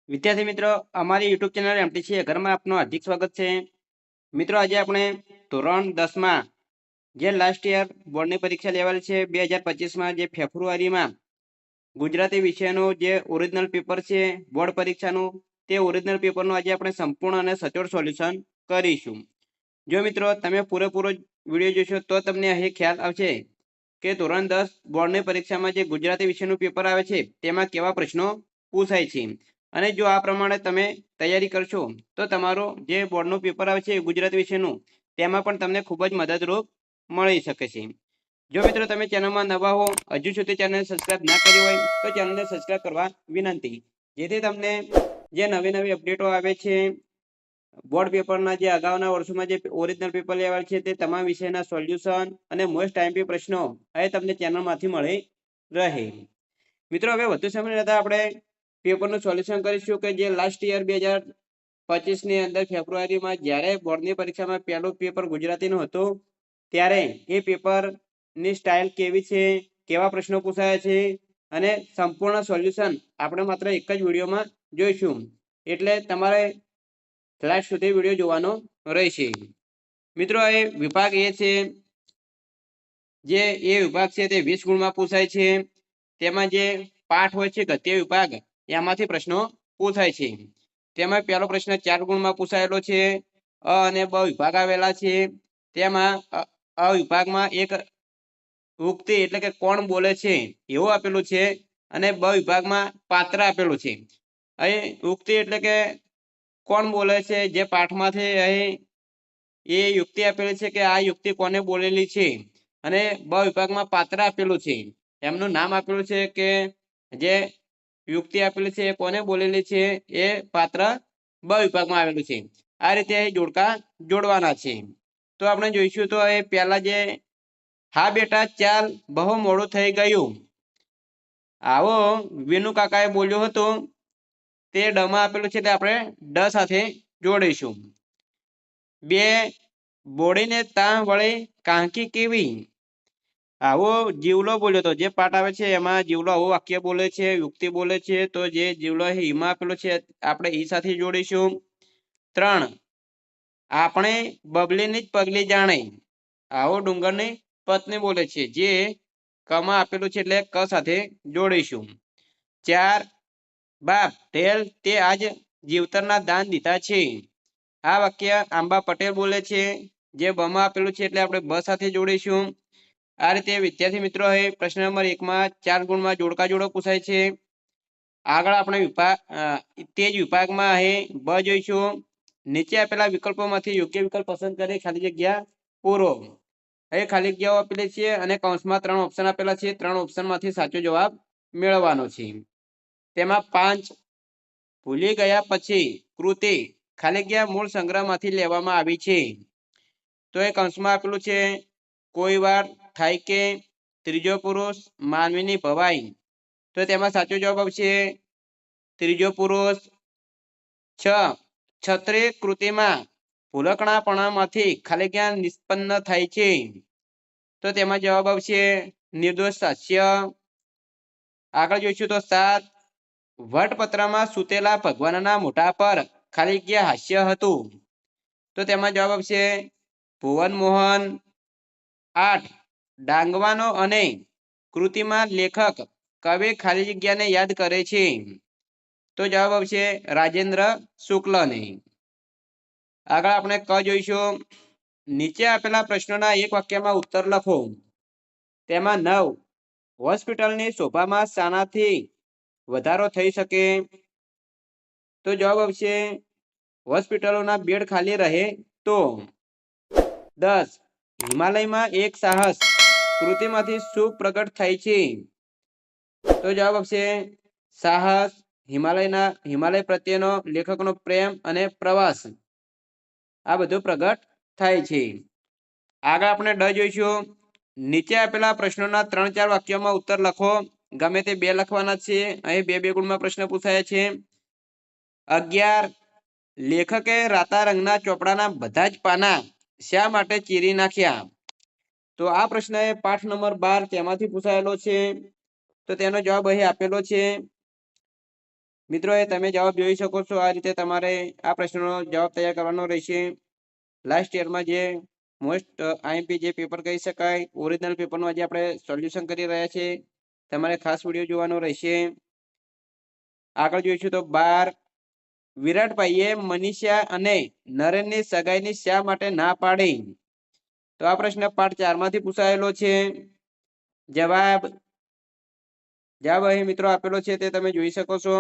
વિદ્યાર્થી મિત્રો, અમારી યુટ્યુબ ચેનલ એમટીસી ઘરમાં આપનું હાર્દિક સ્વાગત છે. મિત્રો, આજે આપણે ધોરણ 10માં જે લાસ્ટ યર બોર્ડની પરીક્ષા લેવાલી છે 2025માં, જે ફેબ્રુઆરીમાં ગુજરાતી વિષયનું જે ઓરિજિનલ પેપર છે બોર્ડ પરીક્ષાનું, તે ઓરિજિનલ પેપરનું આજે આપણે સંપૂર્ણ અને સચોટ સોલ્યુશન કરીશું. જો મિત્રો તમે પૂરેપૂરો વિડીયો જોશો તો તમને અહીં ખ્યાલ આવશે કે ધોરણ 10 બોર્ડની પરીક્ષામાં જે ગુજરાતી વિષયનું પેપર આવે છે તેમાં કેવા પ્રશ્નો પૂછાય છે. અને જો આ પ્રમાણે તમે તૈયારી કરશો તો તમારું જે બોર્ડનું પેપર આવે છે ગુજરાતી વિષયનું, તેમાં પણ તમને ખૂબ જ મદદરૂપ મળી શકે છે. જો મિત્રો તમે ચેનલમાં નવા હો, હજુ સુધી ચેનલ સબસ્ક્રાઇબ ના કરી હોય તો ચેનલને સબસ્ક્રાઇબ કરવા વિનંતી, જેથી તમને જે નવી નવી અપડેટો આવે છે બોર્ડ પેપરના, જે અગાઉના વર્ષોમાં જે ઓરિજિનલ પેપર લેવાય છે તે તમામ વિષયના સોલ્યુશન અને મોસ્ટ ટાઈમપી પ્રશ્નો હવે તમને ચેનલમાંથી મળી રહે. મિત્રો, હવે વધુ સમય લેતા આપણે પેપરનું સોલ્યુશન કરીશું કે જે લાસ્ટ યર 2025ની અંદર ફેબ્રુઆરીમાં જ્યારે બોર્ડની પરીક્ષામાં પહેલું પેપર ગુજરાતીનું હતું, ત્યારે એ પેપરની સ્ટાઇલ કેવી છે, કેવા પ્રશ્નો પૂછાયા છે અને સંપૂર્ણ સોલ્યુશન આપણે માત્ર એક જ વિડીયોમાં જોઈશું. એટલે તમારે લાસ્ટ સુધી વિડીયો જોવાનો રહેશે. મિત્રો, એ વિભાગ એ છે, જે એ વિભાગ છે તે 20 ગુણમાં પૂછાય છે. તેમાં જે પાઠ હોય છે ગદ્ય વિભાગ, એમાંથી પ્રશ્નો પૂછાય છે. તેમાં પહેલો પ્રશ્ન 4 ગુણમાં પૂછાયેલો છે. અ અને બ વિભાગ આવેલા છે. તેમાં અ વિભાગમાં એક ઉક્તિ એટલે કે કોણ બોલે છે એવું આપેલું છે, અને બ વિભાગમાં પાત્ર આપેલું છે. અહીં ઉક્તિ એટલે કે કોણ બોલે છે, જે પાઠમાંથી અહીં એ યુક્તિ આપેલી છે કે આ યુક્તિ કોને બોલેલી છે, અને બ વિભાગમાં પાત્ર આપેલું છે, એમનું નામ આપેલું છે કે જે યુક્તિ આપેલી છે એ કોને બોલેલી છે, એ પાત્ર બ વિભાગમાં આવેલું છે. આ રીતે જોડકા જોડવાના છે. તો આપણે જોઈશું તો એ પહેલા જે હા બેટા ચાલ બહુ મોડું થઈ ગયું, આવો વિનુ કાકાએ બોલ્યું હતું, તે ડમાં આપેલું છે એટલે આપણે ડ સાથે જોડીશું. બે બોડીને તાણ વળી કાંકી કેવી, આવો જીવલો બોલ્યો તો, જે પાઠ આવે છે એમાં જીવલો આવું વાક્ય બોલે છે, યુક્તિ બોલે છે, તો જે જીવલો હિમાં આપેલો છે આપણે ઈ સાથે જોડીશું. 3 આપણે બબલીની જ પગલી જાણે, આવો ડુંગરની પત્ની બોલે છે, જે કમાં આપેલું છે એટલે ક સાથે જોડીશું. 4 બાપ ઢેલ તે આજ જીવતરના દાન દીધા છે, આ વાક્ય આંબા પટેલ બોલે છે, જે બમાં આપેલું છે એટલે આપણે બ સાથે જોડીશું. આ રીતે વિદ્યાર્થી મિત્રો, પ્રશ્ન નંબર 1માં 4 ગુણમાં જોડકા જોડો પૂછાય છે. આગળ આપણે તે જ વિભાગમાં અહીં બ જોઈશું. નીચે આપેલા વિકલ્પોમાંથી યોગ્ય વિકલ્પ પસંદ કરી ખાલી જગ્યા પૂરો. અહીં ખાલી જગ્યાઓ આપેલી છે અને કૌંસમાં 3 ઓપ્શન આપેલા છે. 3 ઓપ્શનમાંથી સાચો જવાબ મેળવવાનો છે. તેમાં 5 ભૂલી ગયા પછી કૃતિ ખાલી જગ્યા મૂળ સંગ્રહમાંથી લેવામાં આવી છે. તો એ કૌંસમાં આપેલું છે કોઈ વાર થાય કે, ત્રીજો પુરુષ, માનવીની ભવાઈ. તો તેમાં સાચો જવાબ આવશે ત્રીજો પુરુષ. 6 છત્રી કૃતિમાં ભૂલકણાપણામાંથી ખાલી જગ્યા નિષ્પન્ન થાય છે. તો તેમાં જવાબ આવશે નિર્દોષ હાસ્ય. આગળ જોઈશું તો 7 વટપત્રમાં સૂતેલા ભગવાનના મોઢા પર ખાલી જગ્યા હાસ્ય હતું. તો તેમાં જવાબ આવશે ભુવન મોહન. 8 ડાંગવાનો અને કૃતિમાં લેખક કવિ ખાલી જગ્યાને યાદ કરે છે. તો જવાબ આવશે રાજેન્દ્ર શુક્લને. આગળ આપણે ક જોઈશું. નીચે આપેલા પ્રશ્નોના એક વાક્યમાં ઉત્તર લખો. તેમાં 9 હોસ્પિટલની શોભામાં શાનાથી વધારો થઈ શકે. તો જવાબ આવશે હોસ્પિટલોના બેડ ખાલી રહે તો. 10 હિમાલયમાં એક સાહસ કૃતિમાંથી શું પ્રગટ થાય છે. તો જવાબ આવશે સાહસ, હિમાલય પ્રત્યેનો લેખકનો પ્રેમ અને પ્રવાસ, આ બધું પ્રગટ થાય છે. આગળ આપણે ડ જોઈશું. નીચે આપેલા પ્રશ્નોના 3-4 વાક્યોમાં ઉત્તર લખો. ગમે તે 2 લખવાના છે. અહીં 2 ગુણમાં પ્રશ્ન પૂછાયા છે. 11 લેખકે રાતા રંગના ચોપડાના બધા જ પાના શા માટે ચીરી નાખ્યા. તો આ પ્રશ્ન એ પાઠ નંબર 12 તેમાંથી પૂછાયેલો છે. તો તેનો જવાબ અહીં આપેલો છે. મિત્રો તમે જવાબ જોઈ શકો છો। આ રીતે તમારે આ પ્રશ્નનો જવાબ તૈયાર કરવાનો રહેશે। લાસ્ટ યરમાં જે મોસ્ટ આઈએમપી જે પેપર કહી શકાય ઓરિજિનલ પેપરનું આજે આપણે સોલ્યુશન કરી રહ્યા છીએ। તમારે ખાસ વિડીયો જોવાનો રહેશે। આગળ જોઈશું તો 12 વિરાટભાઈએ મનીષા અને નરેનની સગાઈની શા માટે ના પાડી? તો આ પ્રશ્ન પાર્ટ 4 માંથી પૂછાયેલો છે। જવાબ અહીં મિત્રો આપેલો છે તે તમે જોઈ શકો છો।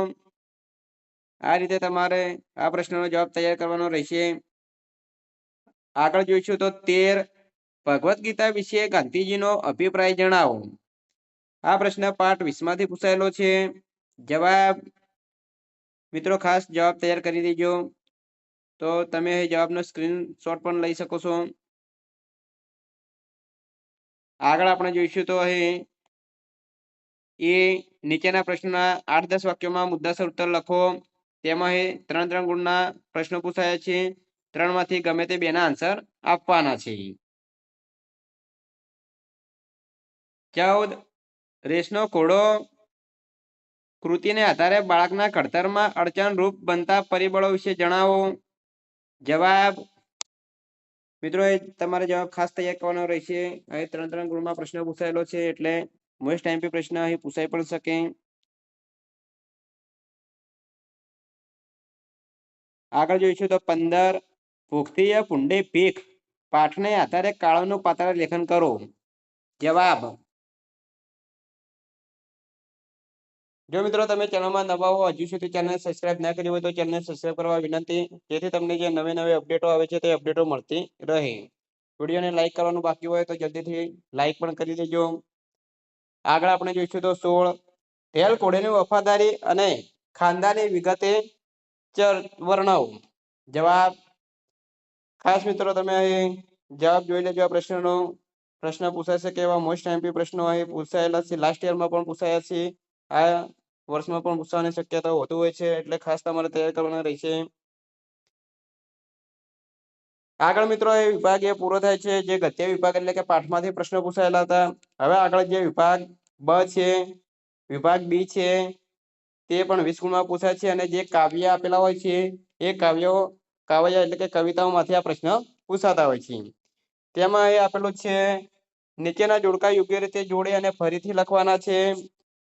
આ રીતે તમારે આ પ્રશ્નનો જવાબ તૈયાર કરવાનો રહેશે। આગળ જોઈશું તો 13 ભગવદ્ ગીતા વિશે ગાંધીજીનો અભિપ્રાય જણાવો। આ પ્રશ્ન પાર્ટ 20 માંથી પૂછાયેલો છે। જવાબ મિત્રો ખાસ જવાબ તૈયાર કરી દેજો। તો તમે જવાબનો સ્ક્રીનશોટ પણ લઈ શકો છો। આગળ આપણે જોઈશું તો અહીં નીચેના પ્રશ્નના 8-10 વાક્યોમાં મુદ્દાસર ઉત્તર લખો। તેમાં 3 ગુણના પ્રશ્નો પૂછાયા છે। 3 માંથી ગમે તે 2 ના આન્સર આપવાના છે। 14 રેસનો ઘોડો કૃતિને આધારે બાળકના ઘડતરમાં અડચણરૂપ બનતા પરિબળો વિશે જણાવો। જવાબ મિત્રો તમારે જવાબ ખાસ તૈયાર કરવાનો રહેશે। અહીં 3 ગુણમાં પ્રશ્ન પૂછાયેલો છે એટલે મોસ્ટ આઈએમપી પ્રશ્ન અહીં પૂછાઈ પણ શકે। આગળ જોઈશું તો 15 ભૂખથી પુંડે ભીખ પાઠને આધારે કાળોનું પાત્ર લેખન કરો। જવાબ જો મિત્રો તમે ચેનલમાં નવા હો હજુ સુધી ચેનલ સબસ્ક્રાઇબ ના કરી હોય તો ચેનલ સબસ્ક્રાઇબ કરવા વિનંતી, જેથી તમને જે નવી અપડેટો આવે છે તે અપડેટો મળતી રહે। વિડીયોને લાઈક કરવાનું બાકી હોય તો જલ્દીથી લાઈક પણ કરી દેજો। આગળ આપણે જોઈશું તો 16 ઢેલ ઘોડીની વફાદારી અને ખાનદાની વિગતે વર્ણવો। જવાબ ખાસ મિત્રો તમે અહીં જવાબ જોઈ લેજો। આ પ્રશ્નનો પ્રશ્ન પૂછાઈ શકે એવા મોસ્ટ આઈએમપી પ્રશ્નો અહીં પૂછાયેલા છે। લાસ્ટ યરમાં પણ પૂછાયા છે। આ વર્ષમાં પણ પૂછવાની શક્યતાઓ વધુ હોય છે એટલે ખાસ તમારે તૈયાર કરવાના રહેશે। આગળ મિત્રો એ વિભાગ એ પૂરો થાય છે, જે ગદ્ય વિભાગ એટલે કે પાઠમાંથી પ્રશ્નો પૂછાયેલા હતા। હવે આગળ જે વિભાગ બ છે, વિભાગ બી છે, તે પણ 20 ગુણમાં પૂછાય છે અને જે કાવ્ય આપેલા હોય છે એ કાવ્ય એટલે કે કવિતાઓમાંથી આ પ્રશ્ન પૂછાતા હોય છે। તેમાં એ આપેલું છે નીચેના જોડકા યોગ્ય રીતે જોડે અને ફરીથી લખવાના છે।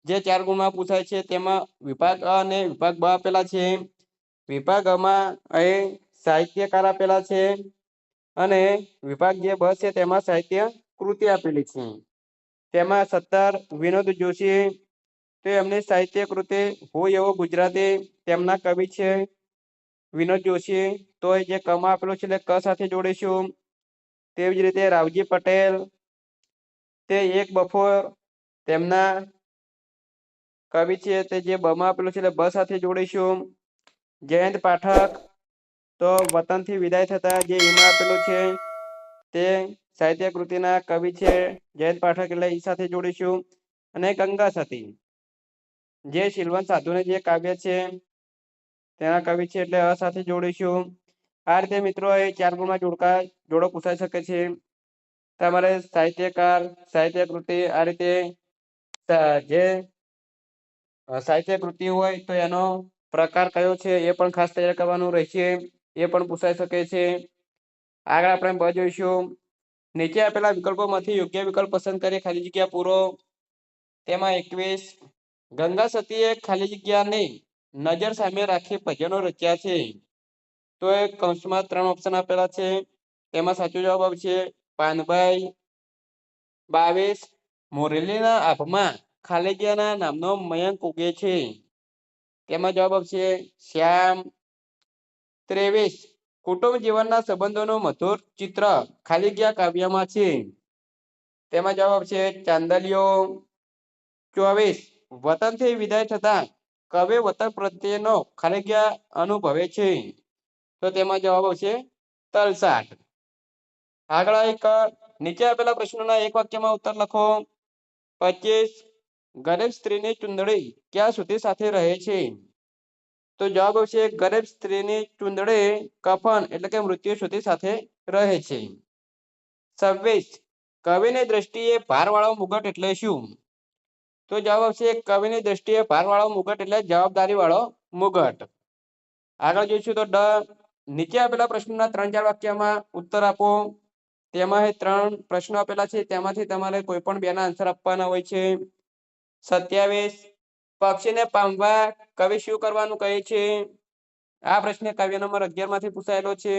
જે 4 ગુણમાં પૂછાય છે તેમાં વિભાગ અ અને વિભાગ બ આપેલા છે। વિભાગ અમાં અહીં સાહિત્યકાર આપેલા છે અને વિભાગ જે બ છે તેમાં સાહિત્ય કૃતિ આપેલી છે। તેમાં 17 વિનોદ જોશી, તો એમની સાહિત્ય કૃતિ હોય એવો ગુજરાતી તેમના કવિ છે વિનોદ જોશી, તો જે કમાં આપેલું છે એટલે ક સાથે જોડીશું। તેવી જ રીતે રાવજી પટેલ, તે એક બપોર તેમના કવિ છે તે જે બમાં આપેલું છે એટલે બ સાથે જોડીશું। જયંત પાઠક, તો વતનથી વિદાય થતા જે ઈમાં આપેલું છે તે સાહિત્ય કૃતિના કવિ છે જયંત પાઠક એટલે ઈ સાથે જોડીશું। અને ગંગા સતી, જે શીલવંત સાધુને જે કાવ્ય છે તેના કવિ છે એટલે અ સાથે જોડીશું। આ રીતે મિત્રો એ 4 ગુણમાં જોડો પૂછાઈ શકે છે। તમારે સાહિત્યકાર, સાહિત્ય કૃતિ આ રીતે જે સાહિત્ય કૃતિ હોય તો એનો પ્રકાર કયો છે એ પણ ખાસ તૈયાર કરવાનું રહેશે। એ પણ પૂછાઈ શકે છે। આગળ આપણે બ જોઈશું। નીચે આપેલા વિકલ્પોમાંથી યોગ્ય વિકલ્પ પસંદ કરી ખાલી જગ્યા પૂરો। તેમાં 21 ગંગા સતીએ ખાલી જગ્યાને નજર સામે રાખી ભજનો રચ્યા છે। તો એ કૌંસમાં 3 ઓપ્શન આપેલા છે। એમાં સાચો જવાબ આવશે પાનભાઈ। 22 મોરેલીના આભમાં ખાલી જગ્યાના નામનો મયંક ઉગે છે। તેમાં જવાબ આવશે શ્યામ। 23 કુટુંબ જીવનના સંબંધોનું મધુર ચિત્ર ખાલી જગ્યા કાવ્યમાં છે। તેમાં જવાબ આવશે ચાંદલિયો। 24 વતનથી વિદાય થતા કવિ વતન પ્રત્યેનો ખાલી જગ્યા અનુભવે છે। તો તેમાં જવાબ આવશે તલસાટ। આગળ એક નીચે આપેલા પ્રશ્નોના એક વાક્યમાં ઉત્તર લખો। 25 ગરીબ સ્ત્રીની ચુંદડી ક્યાં સુધી સાથે રહે છે? તો જવાબ આવશે ગરીબ સ્ત્રીની ચુંદડી કફન એટલે કે મૃત્યુ સુધી સાથે રહે છે। 26 કવિની દ્રષ્ટિએ ભારવાળો મુગટ એટલે શું? તો જવાબ આવશે કવિની દ્રષ્ટિએ ભારવાળો મુગટ એટલે જવાબદારી વાળો મુગટ. આગળ જોઈશું તો નીચે આપેલા પ્રશ્નોના 3-4 વાક્યમાં ઉત્તર આપો. તેમાં 3 પ્રશ્નો આપેલા છે, તેમાંથી તમારે કોઈ પણ બેના આન્સર આપવાના હોય છે. 27 પક્ષીને પામવા કવિ શું કરવાનું કહે છે? આ પ્રશ્ન કાવ્ય નંબર 11 માંથી પૂછાયેલો છે.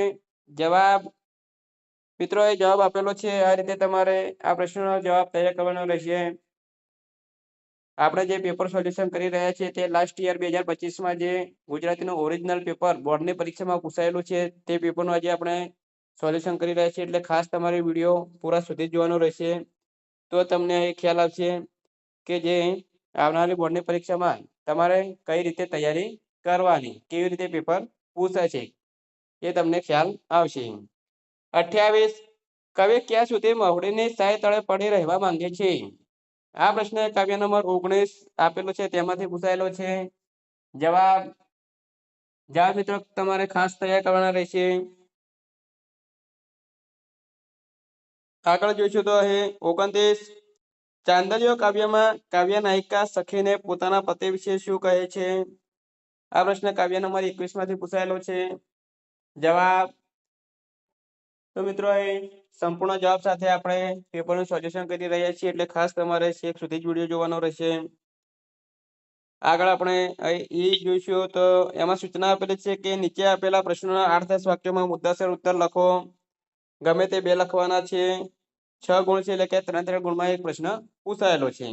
જવાબ મિત્રોએ જવાબ આપેલો છે. આ રીતે તમારે આ પ્રશ્નનો જવાબ તૈયાર કરવાનો રહેશે. આપણે જે પેપર સોલ્યુશન કરી રહ્યા છીએ તે લાસ્ટ યર 2025માં જે ગુજરાતીનું ઓરિજિનલ પેપર બોર્ડની પરીક્ષામાં પૂછાયેલું છે તે પેપરનું આજે આપણે સોલ્યુશન કરી રહ્યા છીએ, એટલે ખાસ તમારે વિડીયો પૂરા સુધી જોવાનો રહેશે. તો તમને એ ખ્યાલ આવશે કે જે આવનારી બોર્ડની પરીક્ષામાં તમારે કઈ રીતે તૈયારી કરવાની, કેવી રીતે પેપર પૂછાય છે એ તમને ખ્યાલ આવશે. 28 કવિ ક્યાં સુધી મહુડીની સાય તળે પડી રહેવા માંગે છે? આ પ્રશ્ન કાવ્ય નંબર 19 આપેલો છે, તેમાંથી પૂછાયેલો છે. જવાબ મિત્રો તમારે ખાસ તૈયાર કરવાના રહેશે. આગળ જોઈશું તો અહીં 29 ચાંદલિયો કાવ્યમાં કાવ્ય નાયિકા સખીને પોતાના પતિ વિશે શું કહે છે? આ પ્રશ્ન કાવ્ય નંબર 21 માંથી પૂછાયેલો છે. જવાબ તો મિત્રો સંપૂર્ણ જવાબ સાથે આપણે પેપરનું સોલ્યુશન કરી રહ્યા છીએ, એટલે ખાસ તમારે છેક સુધી જ વિડીયો જોવાનો રહેશે. આગળ આપણે જોઈશું તો એમાં સૂચના આપેલી છે કે નીચે આપેલા પ્રશ્નોના 8-10 વાક્યોમાં મુદ્દાસર ઉત્તર લખો. ગમે તે 2 લખવાના છે. 6 ગુણ છે, એટલે કે 3 ગુણમાં એક પ્રશ્ન પૂછાયેલો છે.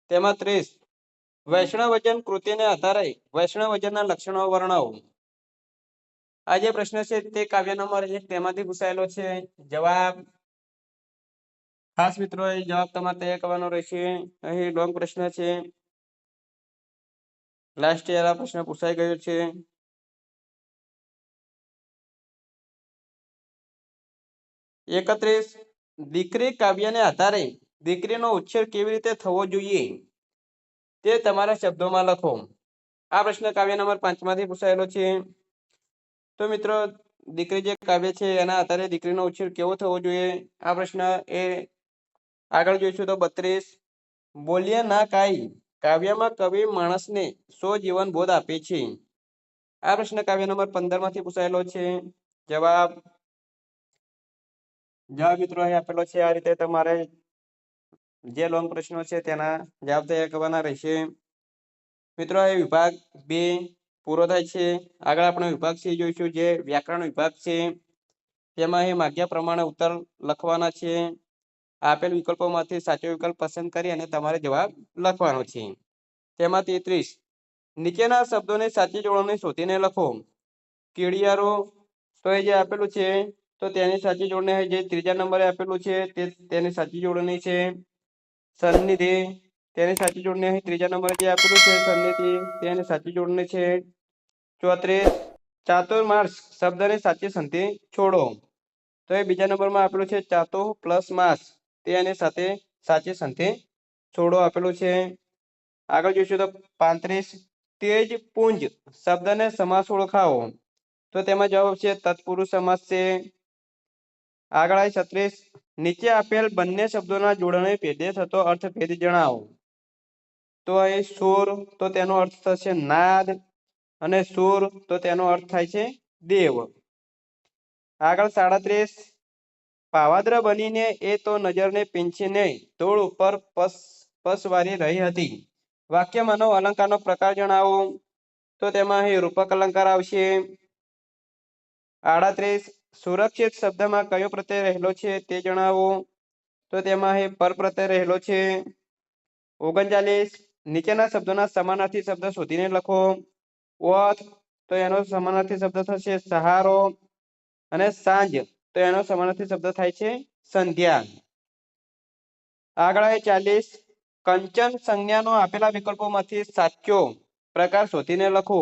તેમાં 30 વૈષ્ણવજન કૃતિને આધારે વૈષ્ણવજનના લક્ષણો વર્ણવો. આ જે પ્રશ્ન છે તે કાવ્ય નંબર 1 તેમાંથી પૂછાયેલો છે. જવાબ ખાસ મિત્રો જવાબ તમારે તૈયાર કરવાનો રહેશે. અહીં લોંગ પ્રશ્ન છે, લાસ્ટ યર આ પ્રશ્ન પૂછાઈ ગયો છે. 31 દીકરી કાવ્યને આધારે દીકરીનો ઉછેર કેવી રીતે થવો જોઈએ તે તમારા શબ્દોમાં લખો. આ પ્રશ્ન કાવ્ય નંબર 5 માંથી પૂછાયેલો છે. તો મિત્રો દીકરી જે કાવ્ય છે એના આધારે દીકરીનો ઉછેર કેવો થવો જોઈએ, આ પ્રશ્ન એ આગળ જોઈશું તો 32 બોલ્યા ના કાઈ કાવ્યમાં કવિ માણસને જીવન બોધ આપે છે. આ પ્રશ્ન કાવ્ય નંબર 15 માંથી પૂછાયેલો છે. જવાબ મિત્રો અહીં આપેલો છે. આ રીતે તમારે જે લોંગ પ્રશ્નો છે તેના જવાબ તૈયાર કરવાના રહેશે. મિત્રો એ વિભાગ 2 પૂરો થાય છે. આગળ આપણે વિભાગ C જોઈશું, જે વ્યાકરણ વિભાગ છે. તેમાં અહીં માગ્યા પ્રમાણે ઉત્તર લખવાના છે. આપેલ વિકલ્પોમાંથી સાચો વિકલ્પ પસંદ કરી અને તમારે જવાબ લખવાનો છે. તેમાં 33 નીચેના શબ્દોની સાચી જોડણી શોધીને લખો. કીડિયારો તો એ જે આપેલું છે તો તેની સાચી જોડણી જે 3જા નંબરે આપેલું છે તેની સાચી જોડણી છે. સન્નિધિ તેની સાચી જોડણી અહીં 3જા નંબરે જે આપેલું છે સન્નિધિ તેની સાચી જોડણી છે. 34 ચાતુર્માસ શબ્દની સાચી સંધિ છોડો. તો એ બીજા નંબરમાં આપેલું છે ચાતુ પ્લસ માસ, તે એની સાથે સાચી સંધિ છોડો આપેલું છે. આગળ જોઈશું તો 35 તેજ પુંજ શબ્દને સમાસ ઓળખાવો. તો તેમાં જવાબ છે તત્પુરુષ સમાસ છે. આગળ 36 નીચે આપેલ બંને શબ્દોના જોડણે ભેદે થતો અર્થભેદ જણાવો. તો અહીં સુર તો તેનો અર્થ થશે નાદ, અને સુર તો તેનો અર્થ થાય છે દેવ. આગળ 37 પાવાદ્ર બનીને એ તો નજરને પીંછીને ધૂળ ઉપર પસવારી રહી હતી. વાક્યમાંનો અલંકારનો પ્રકાર જણાવો. તો તેમાં અહીં રૂપક અલંકાર આવશે. 38 સુરક્ષિત શબ્દમાં કયો પ્રત્યય રહેલો છે તે જણાવો. તો તેમાં અહીં પર પ્રત્યય રહેલો છે. 39 નીચેના શબ્દોના સમાનાર્થી શબ્દ શોધીને લખો. ઓથ તો એનો સમાનાર્થી શબ્દ થશે સહારો, અને સાંજ તો એનો સમાનાર્થી શબ્દ થાય છે સંધ્યા. આગળ 40 કંચન સંજ્ઞાનો આપેલા વિકલ્પોમાંથી સાચો પ્રકાર શોધીને લખો.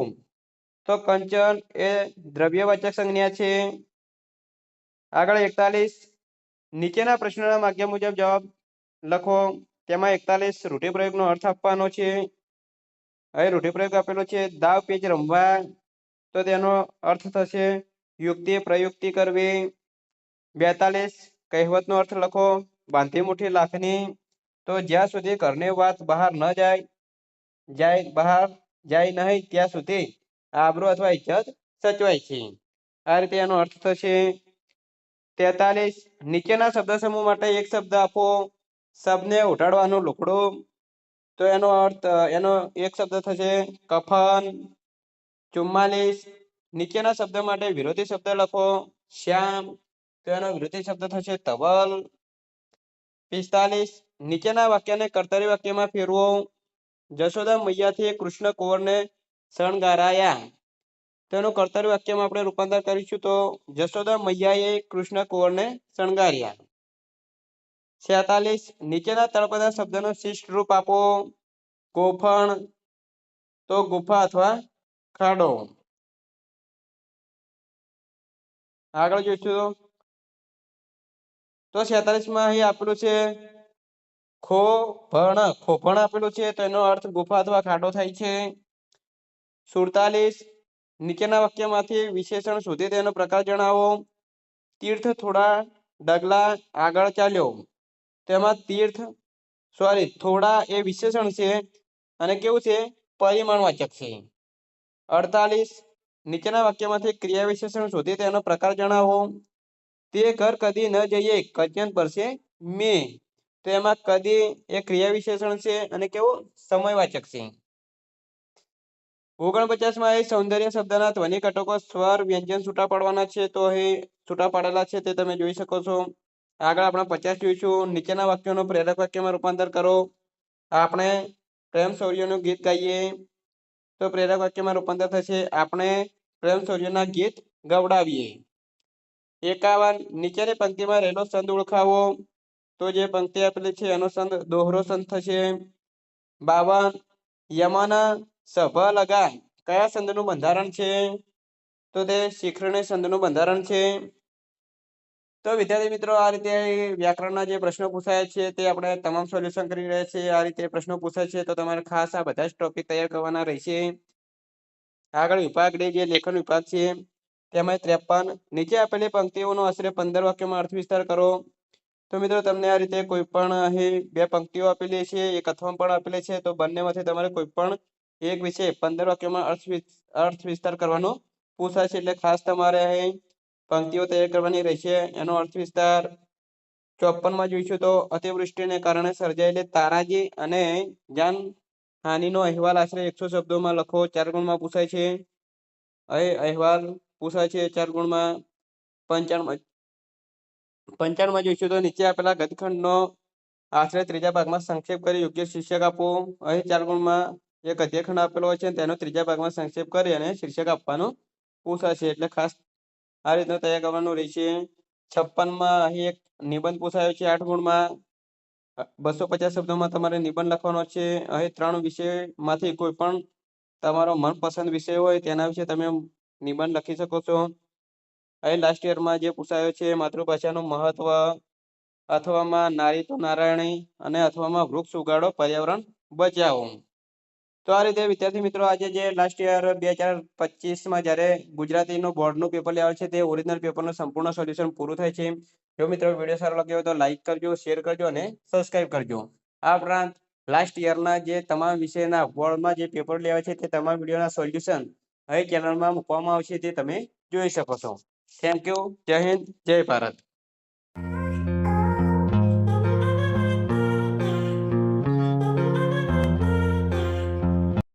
તો કંચન એ દ્રવ્યવાચક સંજ્ઞા છે. આગળ 41 નીચેના પ્રશ્નોના વાક્ય મુજબ જવાબ લખો. તેમાં 41 રૂઢિપ્રયોગનો અર્થ આપવાનો છે. અહીં રૂઢિપ્રયોગ આપેલો છે દાવ પેચ રમવા, તો તેનો અર્થ થશે યુક્તિ પ્રયુક્તિ કરવી. 42 કહેવતનો અર્થ લખો. બાંધી મુઠ્ઠી લાખની, તો જ્યાં સુધી ઘરની વાત બહાર ન બહાર જાય નહીં ત્યાં સુધી આબરૂ અથવા ઇજ્જત સચવાય છે. આ રીતે એનો અર્થ થશે. 43 નીચેના શબ્દ સમૂહ માટે એક શબ્દ આપો. શબ્દને ઉઠાડવાનું લુગડું, તો એનો અર્થ એનો એક શબ્દ થશે કફન. 44 નીચેના શબ્દ માટે વિરોધી શબ્દ લખો. શ્યામ, તો એનો વિરોધી શબ્દ થશે ધવલ. 45 નીચેના વાક્યને કર્તરી વાક્યમાં ફેરવો. જશોદા મૈયાથી કૃષ્ણ કુંવરને શણગારાયા. તેનું કર્તરી વાક્યમાં આપણે રૂપાંતર કરીશું તો જશોદા મૈયાએ કૃષ્ણ કુંવરને શણગાર્યા. 46 નીચેના તળપદા શબ્દનો શિષ્ટ રૂપ આપો. ગોફણ, તો ગુફા અથવા ખાડો. આગળ જોઈશું તો 46માં અહીં આપેલું છે ખોભણ આપેલું છે, તો એનો અર્થ ગુફા અથવા ખાડો થાય છે. 47 નીચેના વાક્યમાંથી વિશેષણ શોધી તેનો પ્રકાર જણાવો. તીર્થ થોડા ડગલા આગળ ચાલ્યો. તેમાં થોડા એ વિશેષણ છે અને કેવું છે, પરિમાણવાચક છે. 48 નીચેના વાક્યમાંથી ક્રિયા વિશેષણ શોધી તેનો પ્રકાર જણાવો. તે ઘર કદી ન જઈએ કજ્ઞન પરસે મેં, તો એમાં કદી એ ક્રિયા વિશેષણ છે અને કેવું, સમયવાચક છે. 49માં એ સૌંદર્ય શબ્દના ધ્વનિ ઘટકો સ્વર વ્યંજન છૂટા પાડવાના છે, તો અહીં છૂટા પાડેલા છે તે તમે જોઈ શકો છો. આગળ આપણે 50 જોઈશું. નીચેના વાક્યોનું પ્રેરક વાક્યમાં રૂપાંતર કરો. આપણે પ્રેમ શૌર્યનું ગીત ગાઈએ, તો પ્રેરક વાક્યમાં રૂપાંતર થશે આપણે પ્રેમ શૌર્યના ગીત ગવડાવીએ. 51 નીચેની પંક્તિમાં રહેલો સંદ ઓળખાવો, તો જે પંક્તિ આપેલી છે એનો સંદ દોહરો સંદ થશે. 52 યમના સભા લગા કયા સંદનું બંધારણ છે, તો તે શિખરણી સંદનું બંધારણ છે. તો વિદ્યાર્થી મિત્રો, આ રીતે વ્યાકરણના જે પ્રશ્નો પૂછાયા છે તે આપણે તમામ સોલ્યુશન કરી રહ્યા છીએ. આ રીતે પ્રશ્નો પૂછાય છે તો તમારે ખાસ આ બધા જ ટોપિક તૈયાર કરવાના રહેશે. આગળ વિભાગ ડી જે લેખન વિભાગ છે તેમાં 53 નીચે આપેલી પંક્તિઓનો આશરે 15 વાક્યોમાં અર્થ વિસ્તાર કરો. તો મિત્રો, તમને આ રીતે કોઈ પણ અહીં બે પંક્તિઓ આપેલી છે, એક અથવા પણ આપેલી છે, તો બંનેમાંથી તમારે કોઈ પણ એક વિશે 15 વાક્યોમાં અર્થ વિસ્તાર કરવાનો પૂછાય છે. એટલે ખાસ તમારે અહીં પંક્તિઓ તૈયાર કરવાની રહેશે. એનો અર્થ વિસ્તાર 54માં જોઈશું તો અતિવૃષ્ટિને કારણે સર્જાયેલી તારાજી અને જાનહાનિનો અહેવાલ આશરે 100 શબ્દોમાં લખો. 4 ગુણમાં પૂછાય છે. અહીં અહેવાલ પૂછાય છે 4 ગુણમાં. 55માં જોઈશું તો નીચે આપેલા ગદખંડનો આશરે ત્રીજા ભાગમાં સંક્ષેપ કરી યોગ્ય શીર્ષક આપો. અહીં 4 ગુણમાં એક અધ્યાયખંડ આપેલો હોય છે, તેનો ત્રીજા ભાગમાં સંક્ષેપ કરી અને શીર્ષક આપવાનું પૂછાશે. એટલે ખાસ આ રીતનું તૈયાર કરવાનું રહેશે. 56માં અહીં એક નિબંધ પૂછાયો છે 8 ગુણમાં. 250 શબ્દોમાં તમારે નિબંધ લખવાનો છે. અહીં 3 વિષયમાંથી કોઈ પણ તમારો મનપસંદ વિષય હોય તેના વિશે તમે નિબંધ લખી શકો છો. અહીં લાસ્ટ યરમાં જે પૂછાયો છે માતૃભાષાનું મહત્વ, અથવામાં નારી તો નારાયણી અને અથવામાં વૃક્ષ ઉગાડો પર્યાવરણ બચાવો. તો આ રીતે વિદ્યાર્થી મિત્રો, આજે જે લાસ્ટ યર 2025માં જ્યારે ગુજરાતીનું બોર્ડનું પેપર લેવાય છે તે ઓરિજિનલ પેપરનું સંપૂર્ણ સોલ્યુશન પૂરું થાય છે. જો મિત્રો વિડીયો સારો લાગ્યો હોય તો લાઈક કરજો, શેર કરજો અને સબસ્ક્રાઈબ કરજો. આ ઉપરાંત લાસ્ટ યરના જે તમામ વિષયના બોર્ડમાં જે પેપર લેવાય છે તે તમામ વિડીયોના સોલ્યુશન અહીં ચેનલમાં મૂકવામાં આવશે, તે તમે જોઈ શકો છો. Thank you. જય હિન્દ, જય ભારત.